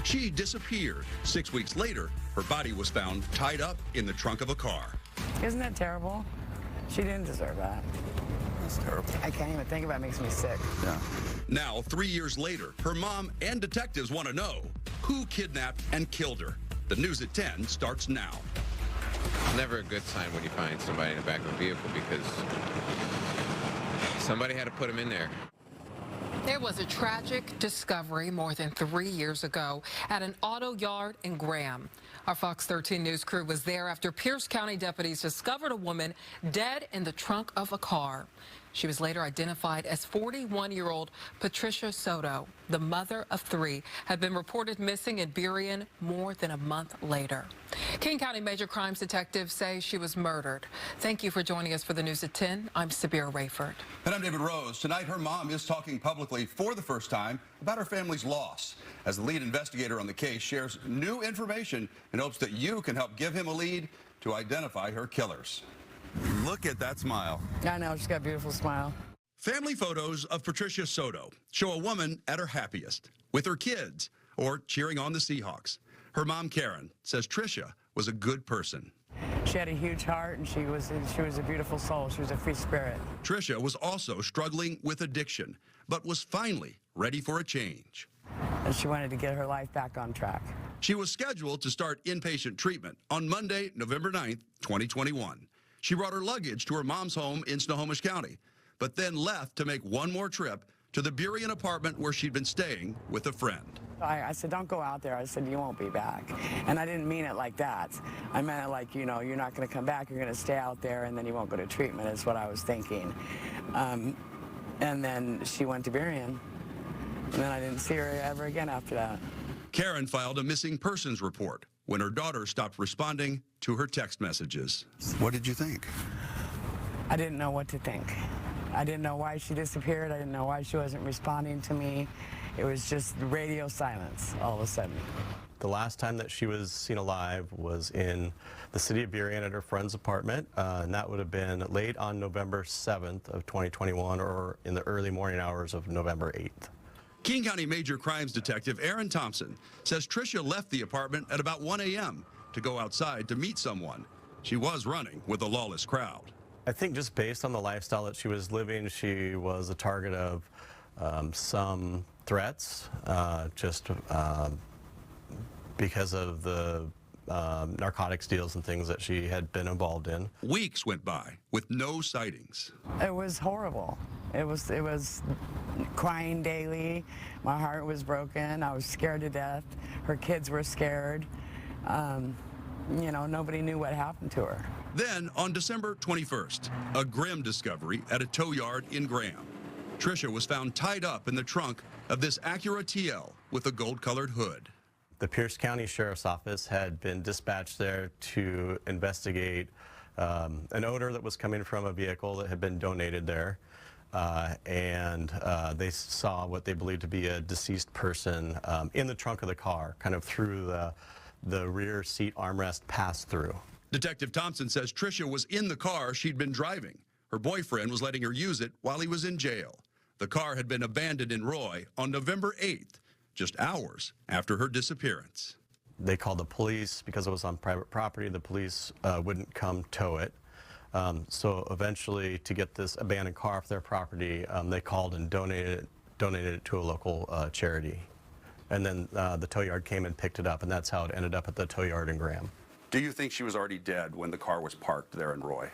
She disappeared. 6 weeks later, her body was found tied up in the trunk of a car. Isn't that terrible? She didn't deserve that. That's terrible. I can't even think about it. It makes me sick. Yeah. Now, 3 years later, her mom and detectives want to know who kidnapped and killed her. The News at 10 starts now. Never a good sign when you find somebody in the back of a vehicle because somebody had to put them in there. There was a tragic discovery more than 3 years ago at an auto yard in Graham. Our Fox 13 News crew was there after Pierce County deputies discovered a woman dead in the trunk of a car. She was later identified as 41-year-old Patricia Soto. The mother of 3 had been reported missing in Burien more than a month later. King County Major Crimes detectives say she was murdered. Thank you for joining us for the News at 10. I'm Sabir Rayford. And I'm David Rose. Tonight, her mom is talking publicly for the first time about her family's loss as the lead investigator on the case shares new information in hopes that you can help give him a lead to identify her killers. Look at that smile. I know, she's got a beautiful smile. Family photos of Patricia Soto show a woman at her happiest, with her kids, or cheering on the Seahawks. Her mom, Karen, says Tricia was a good person. She had a huge heart, and she was a beautiful soul. She was a free spirit. Tricia was also struggling with addiction, but was finally ready for a change. And she wanted to get her life back on track. She was scheduled to start inpatient treatment on Monday, November 9th, 2021. She brought her luggage to her mom's home in Snohomish County, but then left to make one more trip to the Burien apartment where she'd been staying with a friend. I said, don't go out there. I said, you won't be back. And I didn't mean it like that. I meant it like, you know, you're not going to come back. You're going to stay out there, and then you won't go to treatment is what I was thinking. And then she went to Burien, and then I didn't see her ever again after that. Karen filed a missing persons report when her daughter stopped responding to her text messages. What did you think? I didn't know what to think. I didn't know why she disappeared. I didn't know why she wasn't responding to me. It was just radio silence all of a sudden. The last time that she was seen alive was in the city of Burien at her friend's apartment, and that would have been late on November 7th of 2021 or in the early morning hours of November 8th. King County Major Crimes Detective Aaron Thompson says Tricia left the apartment at about 1 a.m. to go outside to meet someone. She was running with a lawless crowd. I think just based on the lifestyle that she was living, she was a target of some threats, because of the narcotics deals and things that she had been involved in. Weeks went by with no sightings. It was horrible. It was crying daily. My heart was broken. I was scared to death. Her kids were scared. You know, nobody knew what happened to her. Then, on December 21st, a grim discovery at a tow yard in Graham. Tricia was found tied up in the trunk of this Acura TL with a gold-colored hood. The Pierce County Sheriff's Office had been dispatched there to investigate an odor that was coming from a vehicle that had been donated there. And they saw what they believed to be a deceased person in the trunk of the car, kind of through the rear seat armrest pass-through. Detective Thompson says Tricia was in the car she'd been driving. Her boyfriend was letting her use it while he was in jail. The car had been abandoned in Roy on November 8th, just hours after her disappearance. They called the police because it was on private property. The police wouldn't come tow it. So eventually, to get this abandoned car off their property, they called and donated it to a local charity. And then the tow yard came and picked it up, and that's how it ended up at the tow yard in Graham. Do you think she was already dead when the car was parked there in Roy?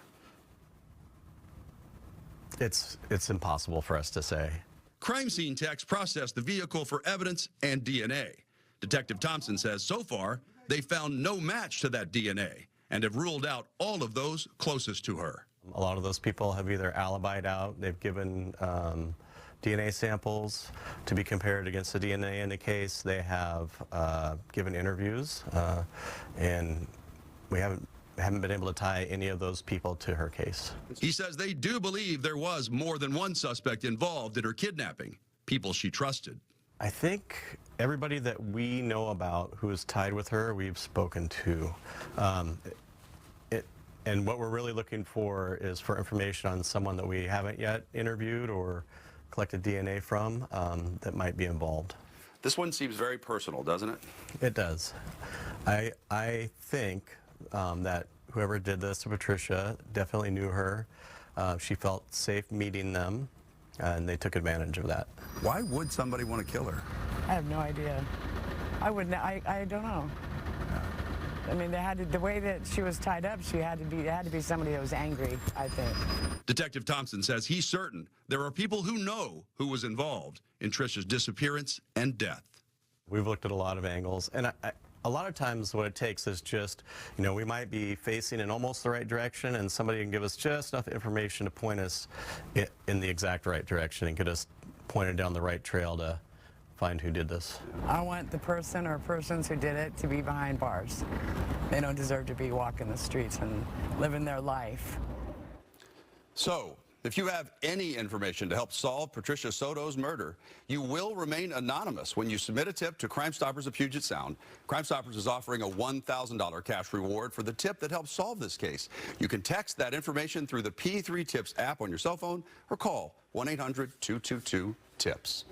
It's impossible for us to say. Crime scene techs processed the vehicle for evidence and DNA. Detective Thompson says so far, they found no match to that DNA and have ruled out all of those closest to her. A lot of those people have either alibied out, they've given DNA samples to be compared against the DNA in the case. They have given interviews, and we haven't been able to tie any of those people to her case. He says they do believe there was more than one suspect involved in her kidnapping, people she trusted. I think everybody that we know about who is tied with her, we've spoken to. And what we're really looking for is for information on someone that we haven't yet interviewed or collected DNA from that might be involved. This one seems very personal, doesn't it? It does. I think that whoever did this to Patricia definitely knew her. She felt safe meeting them, and they took advantage of that. Why would somebody want to kill her? I have no idea. I wouldn't. I don't know. I mean, the way that she was tied up, it had to be somebody that was angry, I think. Detective Thompson says he's certain there are people who know who was involved in Tricia's disappearance and death. We've looked at a lot of angles, and a lot of times what it takes is just, we might be facing in almost the right direction, and somebody can give us just enough information to point us in the exact right direction and get us pointed down the right trail to find who did this. I want the person or persons who did it to be behind bars. They don't deserve to be walking the streets and living their life. So, if you have any information to help solve Patricia Soto's murder, you will remain anonymous when you submit a tip to Crime Stoppers of Puget Sound. Crime Stoppers is offering a $1,000 cash reward for the tip that helps solve this case. You can text that information through the P3 Tips app on your cell phone or call 1-800-222-TIPS.